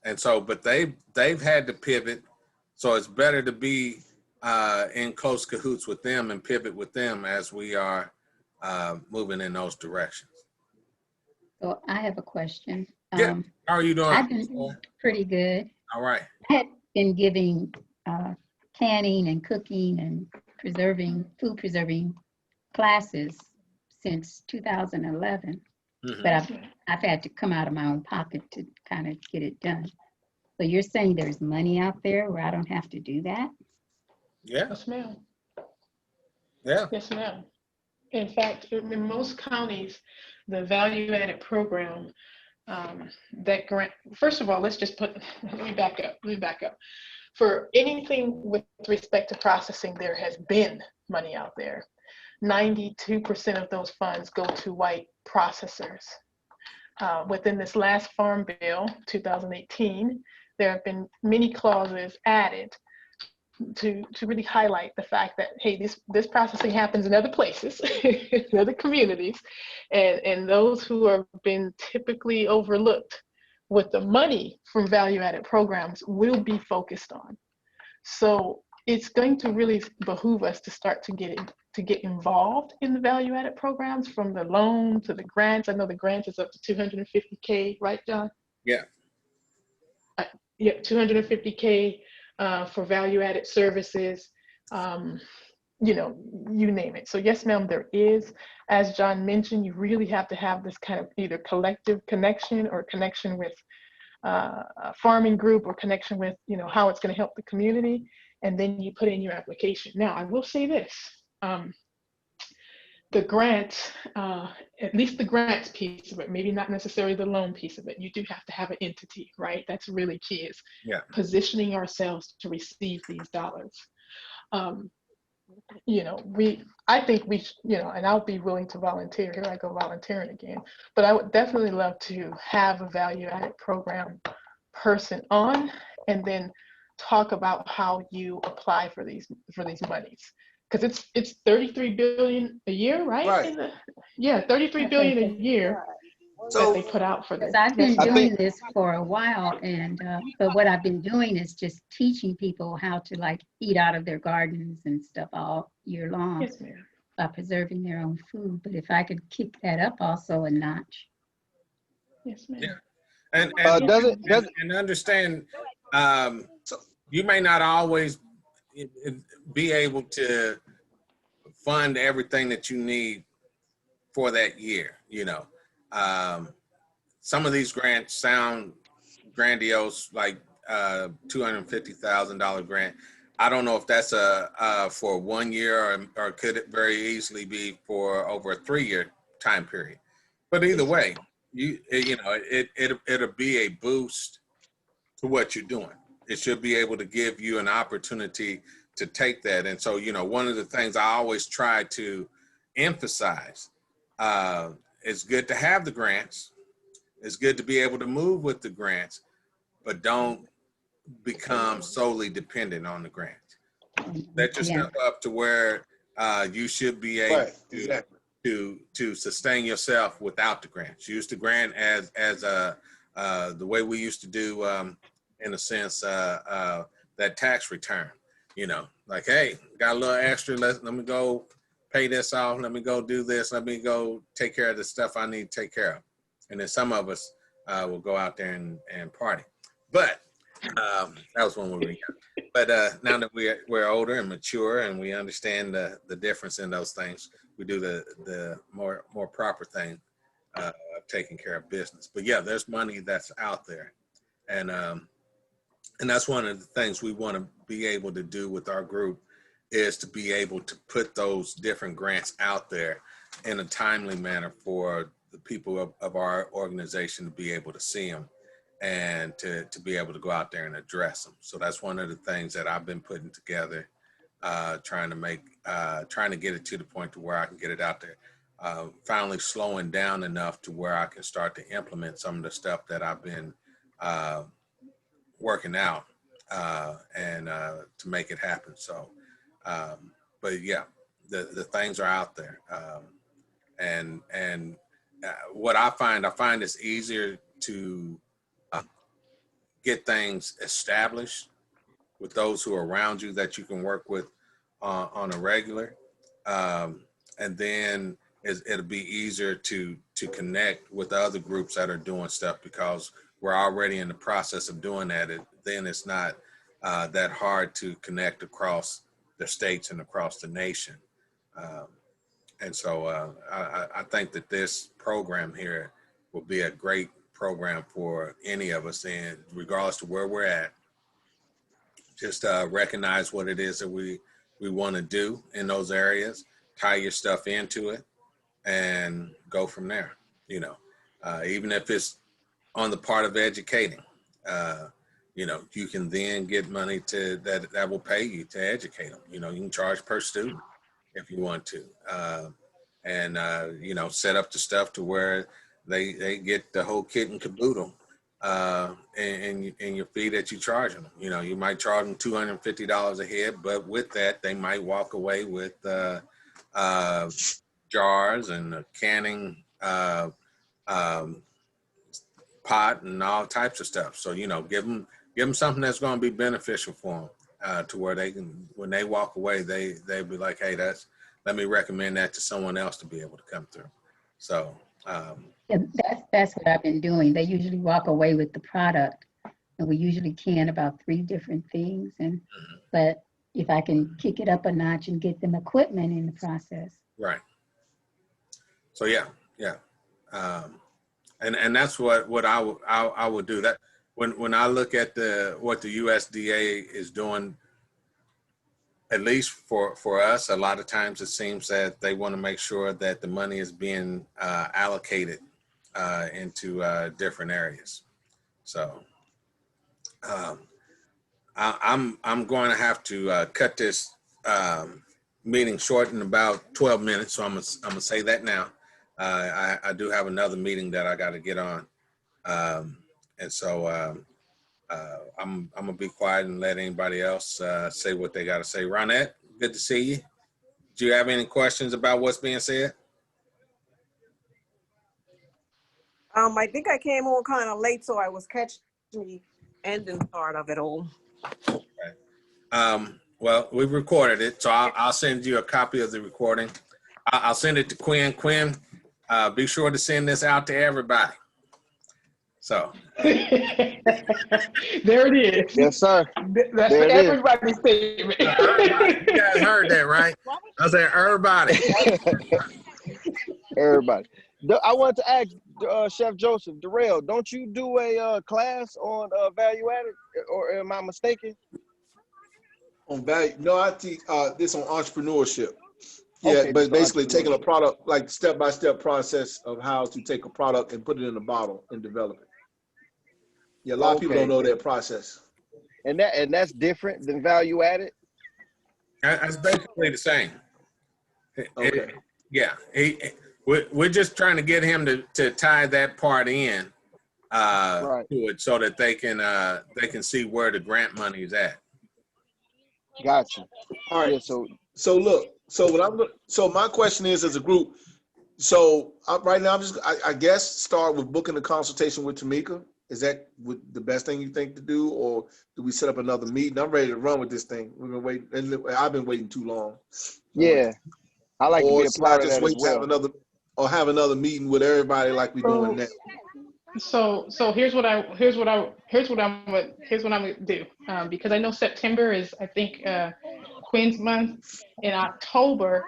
B: And so, but they've had to pivot. So it's better to be in close cahoots with them and pivot with them as we are moving in those directions.
H: So I have a question.
B: Yeah. How are you doing?
H: I've been pretty good.
B: All right.
H: I had been giving canning and cooking and food preserving classes since 2011. Mm-hmm. But I've had to come out of my own pocket to kind of get it done. So you're saying there's money out there where I don't have to do that?
B: Yeah.
D: Yes, ma'am.
B: Yeah.
D: Yes, ma'am. In fact, in most counties, the value-added program, that grant, first of all, let me back up. For anything with respect to processing, there has been money out there. 92% of those funds go to white processors. Within this last Farm Bill, 2018, there have been many clauses added to really highlight the fact that, hey, this processing happens in other places, in other communities, and those who have been typically overlooked with the money from value-added programs will be focused on. So it's going to really behoove us to start to get involved in the value-added programs, from the loan to the grants. I know the grant is up to $250K, right, John?
B: Yeah.
D: Yeah, $250K for value-added services. You know, you name it. So yes, ma'am, there is. As John mentioned, you really have to have this kind of either collective connection or connection with a farming group, or connection with, you know, how it's going to help the community. And then you put in your application. Now, I will say this. The grants, at least the grants piece of it, maybe not necessarily the loan piece of it, you do have to have an entity, right? That's really key, is positioning ourselves to receive these dollars. You know, I think we, you know, and I'll be willing to volunteer. Here I go volunteering again. But I would definitely love to have a value-added program person on, and then talk about how you apply for these monies. Because it's 33 billion a year, right?
G: Right.
D: Yeah, 33 billion a year that they put out for this.
H: I've been doing this for a while, and but what I've been doing is just teaching people how to like eat out of their gardens and stuff all year long.
D: Yes, ma'am.
H: By preserving their own food. But if I could kick that up also a notch.
D: Yes, ma'am.
B: Yeah. And understand, you may not always be able to fund everything that you need for that year. You know, some of these grants sound grandiose, like $250,000 grant. I don't know if that's for 1 year or could it very easily be for over a 3-year time period. But either way, you know, it'll be a boost to what you're doing. It should be able to give you an opportunity to take that. And so, you know, one of the things I always try to emphasize, it's good to have the grants. It's good to be able to move with the grants, but don't become solely dependent on the grant. Let yourself up to where you should be able to to sustain yourself without the grants. Use the grant as the way we used to do, in a sense, that tax return. You know, like, hey, got a little extra. Let me go pay this off. Let me go do this. Let me go take care of the stuff I need to take care of. And then some of us will go out there and party. But that was when we were young. But now that we're older and mature and we understand the difference in those things, we do the more proper thing of taking care of business. But yeah, there's money that's out there, and that's one of the things we want to be able to do with our group, is to be able to put those different grants out there in a timely manner for the people of our organization to be able to see them and to be able to go out there and address them. So that's one of the things that I've been putting together, trying to get it to the point to where I can get it out there. Finally slowing down enough to where I can start to implement some of the stuff that I've been working out and to make it happen. So, but yeah, the things are out there. And what I find it's easier to get things established with those who are around you that you can work with on a regular. And then it'll be easier to connect with other groups that are doing stuff, because we're already in the process of doing that. Then it's not that hard to connect across the states and across the nation. And so I think that this program here will be a great program for any of us, and regardless to where we're at, just recognize what it is that we want to do in those areas, tie your stuff into it, and go from there. You know, even if it's on the part of educating, you know, you can then get money that will pay you to educate them. You know, you can charge per student if you want to, and you know, set up the stuff to where they get the whole kit and caboodle in your fee that you charge them. You know, you might charge them $250 a head, but with that, they might walk away with jars and a canning pot and all types of stuff. So, you know, give them something that's going to be beneficial for them, to where they can, when they walk away, they'll be like, hey, let me recommend that to someone else to be able to come through. So
H: yeah, that's what I've been doing. They usually walk away with the product, and we usually can about 3 different things. And but if I can kick it up a notch and get them equipment in the process.
B: Right. So yeah. And that's what I would do. That when I look at what the USDA is doing, at least for us, a lot of times it seems that they want to make sure that the money is being allocated into different areas. So I'm going to have to cut this meeting short in about 12 minutes. So I'm gonna say that now. I do have another meeting that I got to get on, and so I'm gonna be quiet and let anybody else say what they got to say. Ronette, good to see you. Do you have any questions about what's being said?
I: I think I came on kind of late, so I was catching the ending part of it all.
B: Okay. Well, we've recorded it, so I'll send you a copy of the recording. I'll send it to Quinn. Quinn, be sure to send this out to everybody. So.
D: There it is.
E: Yes, sir.
D: That's
E: There
D: for
E: it is.
D: everybody's statement.
B: Everybody. You guys heard that, right? I said everybody.
E: Everybody. I wanted to ask Chef Joseph, Darrell, don't you do a class on value added, or am I mistaken?
G: On value? No, I teach this on entrepreneurship. Yeah,
E: Okay,
G: but basically taking a product, like step-by-step process of how to take a product and put it in a bottle and develop it. Yeah, a lot of people don't know that process.
E: And that's different than value added?
B: That's basically the same.
G: Okay.
B: We're just trying to get him to tie that part in
E: Right.
B: to it, so that they can see where the grant money is at.
E: Gotcha.
G: All right.
E: Yeah,
G: So look. So my question is, as a group, So right now, I guess start with booking a consultation with Tameka. Is that the best thing you think to do, or do we set up another meeting? I'm ready to run with this thing. We've been waiting, and I've been waiting too long.
J: Yeah, I like to be
G: Or
J: a
G: should I
J: part of
G: just
J: that as
G: wait to have
J: well.
G: another meeting with everybody like we're doing now?
D: So here's what I'm gonna do, because I know September is, I think, Quinn's month. In October,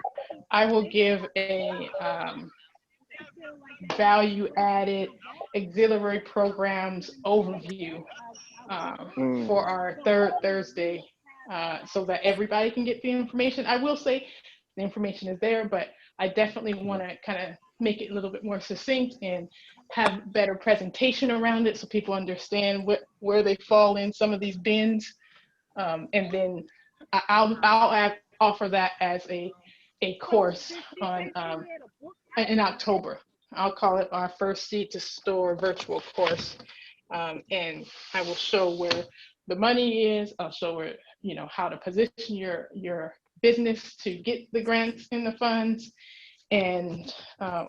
D: I will give a value added auxiliary programs overview for our third Thursday, so that everybody can get the information. I will say the information is there, but I definitely want to kind of make it a little bit more succinct and have better presentation around it so people understand where they fall in some of these bins. And then I'll offer that as a course on in October. I'll call it our first seed to store virtual course. And I will show where the money is. I'll show where, how to position your business to get the grants and the funds, and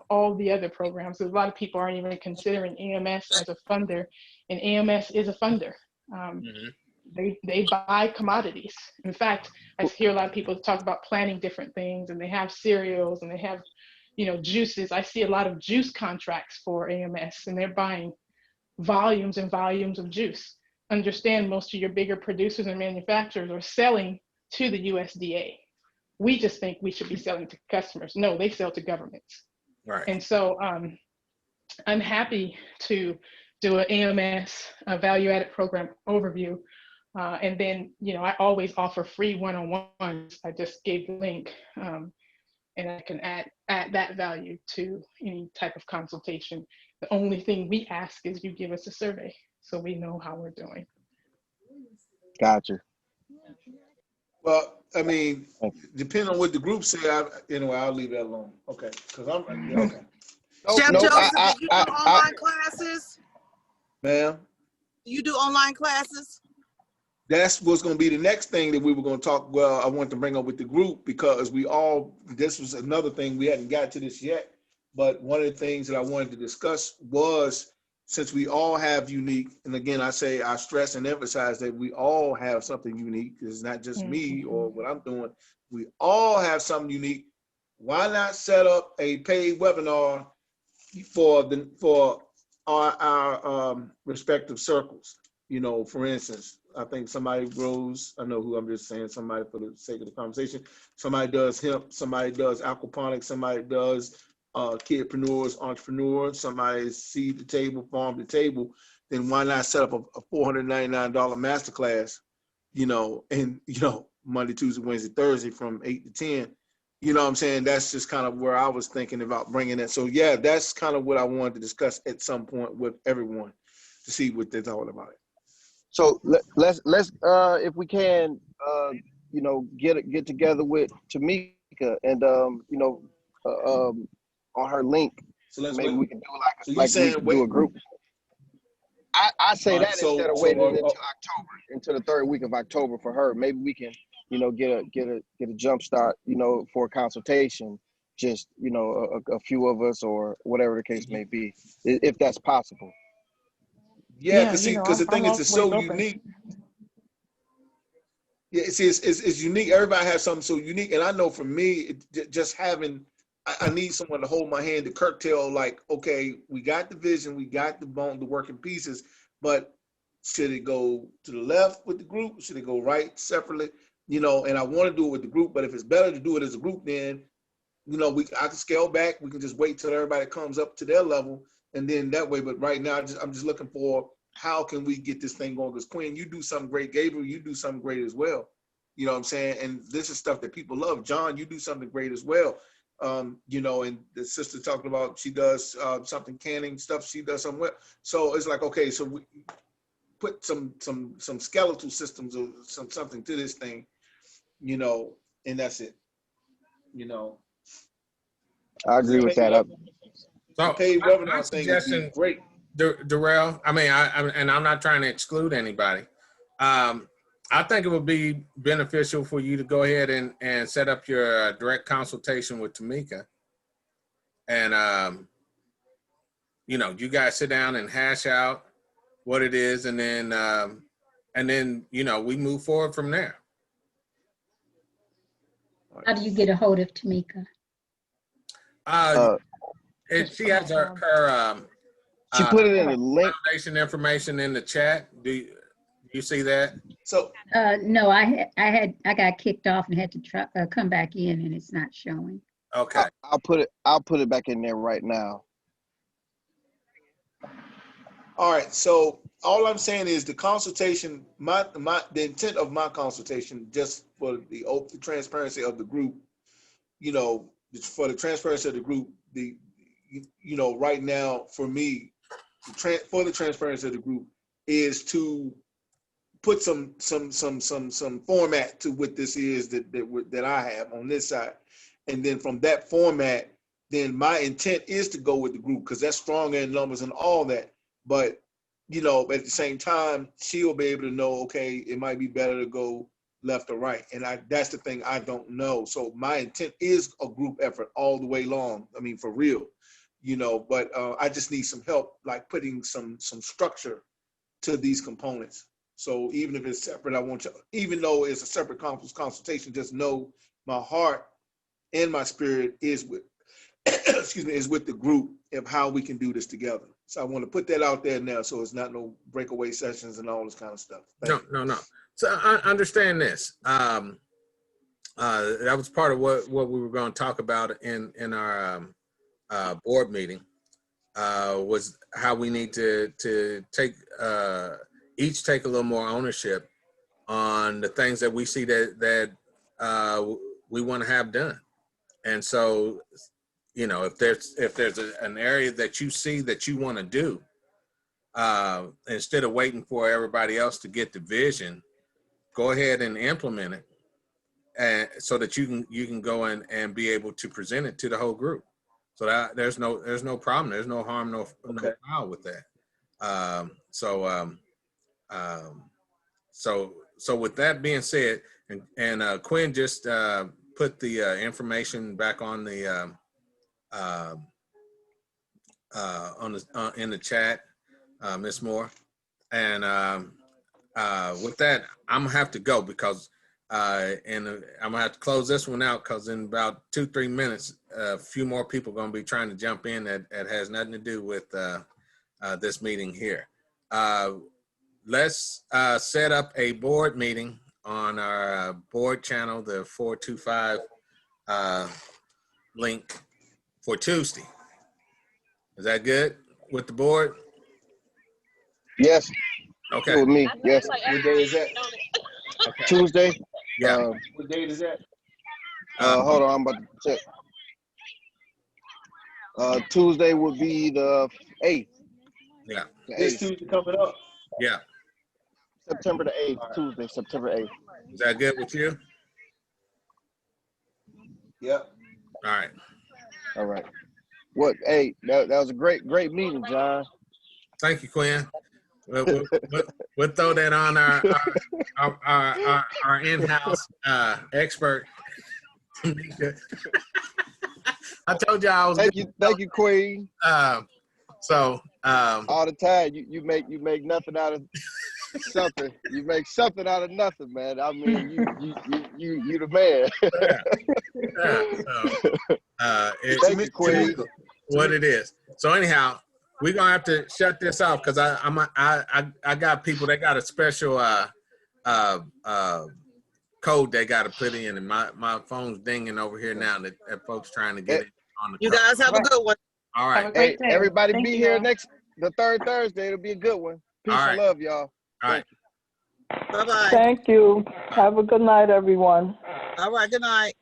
D: all the other programs. A lot of people aren't even considering EMS as a funder, and EMS is a funder. They buy commodities. In fact, I hear a lot of people talk about planning different things, and they have cereals and they have, juices. I see a lot of juice contracts for AMS, and they're buying volumes and volumes of juice. Understand, most of your bigger producers and manufacturers are selling to the USDA. We just think we should be selling to customers. No, they sell to governments.
B: Right.
D: And so I'm happy to do an AMS, a value-added program overview. And then, I always offer free one-on-ones. I just gave the link, and I can add that value to any type of consultation. The only thing we ask is you give us a survey so we know how we're doing.
J: Gotcha.
G: Well, I mean, depending on what the group say, anyway, I'll leave that alone. Okay, because okay.
C: Chef
J: Nope,
C: Joseph, you do online classes?
G: Ma'am?
C: You do online classes?
G: That's what's going to be the next thing that we were going to talk. Well, I want to bring up with the group, because this was another thing, we hadn't got to this yet, but one of the things that I wanted to discuss was, since we all have unique, and again, I stress and emphasize that we all have something unique. It's not just me or what I'm doing. We all have something unique. Why not set up a paid webinar for our respective circles? For instance, I think somebody grows, I know who I'm just saying, somebody for the sake of the conversation, somebody does hemp, somebody does aquaponics, somebody does kidpreneurs, entrepreneurs, somebody seed to table, farm to table. Then why not set up a $499 masterclass, and Monday, Tuesday, Wednesday, Thursday from 8 to 10. You know what I'm saying? That's just kind of where I was thinking about bringing it. So yeah, that's kind of what I wanted to discuss at some point with everyone, to see what they're talking about.
J: So let's if we can, get together with Tameka and on her link.
G: So
J: maybe we can do
G: we can
J: do a group. I say that instead of waiting until
G: October,
J: into the third week of October for her. Maybe we can, get a jump start, for a consultation. Just a few of us, or whatever the case may be, if that's possible.
G: Yeah, because the thing is, it's so unique. Yeah, it's unique. Everybody has something so unique, and I know for me, just having, I need someone to hold my hand to curtail. Like, okay, we got the vision, we got the working pieces, but should it go to the left with the group? Should it go right separately? And I want to do it with the group, but if it's better to do it as a group, then I can scale back. We can just wait till everybody comes up to their level, and then that way. But right now, I'm just looking for, how can we get this thing going? Because Quinn, you do something great. Gabriel, you do something great as well. You know what I'm saying? And this is stuff that people love. John, you do something great as well. And the sister talking about, she does something canning stuff. She does something well. So it's like, okay, so we put some skeletal systems or something to this thing, and that's it.
J: I agree with that.
B: So my suggestion, great. Darrell, I mean, and I'm not trying to exclude anybody. I think it would be beneficial for you to go ahead and set up your direct consultation with Tameka. and you know, you guys sit down and hash out what it is, and then you know, we move forward from there.
H: How do you get a hold of Tameka?
B: She has her
J: she put it in the link.
B: foundation information in the chat. Do you see that?
G: So
H: No, I got kicked off and had to try, come back in, and it's not showing.
B: Okay.
J: I'll put it back in there right now.
G: all right, so all I'm saying is the consultation, the intent of my consultation, just for the open transparency of the group, you know, for the transparency of the group, you know, right now for me, for the transparency of the group is to put some format to what this is that I have on this side, and then from that format, then my intent is to go with the group because that's stronger in numbers and all that. But you know, at the same time, she'll be able to know, okay, it might be better to go left or right, and that's the thing I don't know. So my intent is a group effort all the way long. I mean, for real, you know. But I just need some help, like putting some structure to these components. So even if it's separate, I want you, even though it's a separate consultation, just know my heart and my spirit is with, excuse me, is with the group of how we can do this together. So I want to put that out there now, so it's not no breakaway sessions and all this kind of stuff.
B: No. So I understand this. That was part of what we were going to talk about in our board meeting. Was how we need to take each take a little more ownership on the things that we see that we want to have done. And so, you know, if there's an area that you see that you want to do, instead of waiting for everybody else to get the vision, go ahead and implement it, and so that you can go in and be able to present it to the whole group. So that there's no problem, there's no harm, no foul with that. So with that being said, and Quinn just put the information back on the in the chat, Ms. Moore, and with that, I'm gonna have to go because and I'm gonna have to close this one out because in about 2-3 minutes, a few more people are gonna be trying to jump in that has nothing to do with this meeting here. Let's set up a board meeting on our board channel, the 425 link for Tuesday. Is that good with the board?
J: Yes.
B: Okay.
J: Good with me. Yes.
G: What day is that?
B: Okay.
J: Tuesday.
B: Yeah.
G: What date is that?
J: Hold on, I'm about to check. Tuesday would be the 8th.
B: Yeah.
G: This Tuesday coming up.
B: Yeah.
J: September the 8th. Tuesday, September 8th.
B: Is that good with you?
G: Yep.
B: All right.
J: All right. What? Hey, that was a great meeting, John.
B: Thank you, Quinn. We'll throw that on our in-house expert, Tameka. I told you I was.
J: Thank you, Queen.
B: All
J: the time, you make nothing out of something. You make something out of nothing, man. I mean, you the man.
B: Thank you, Queen. What it is. So anyhow, we're gonna have to shut this off because I got people that got a special code they got to put in, and my phone's dinging over here now that folks trying to get it on the.
C: You guys have a good one.
B: All right.
H: Hey,
J: everybody be here the third Thursday. It'll be a good one. Peace and love, y'all.
B: All right.
C: Bye-bye.
A: Thank you. Have a good night, everyone.
C: All right, good night.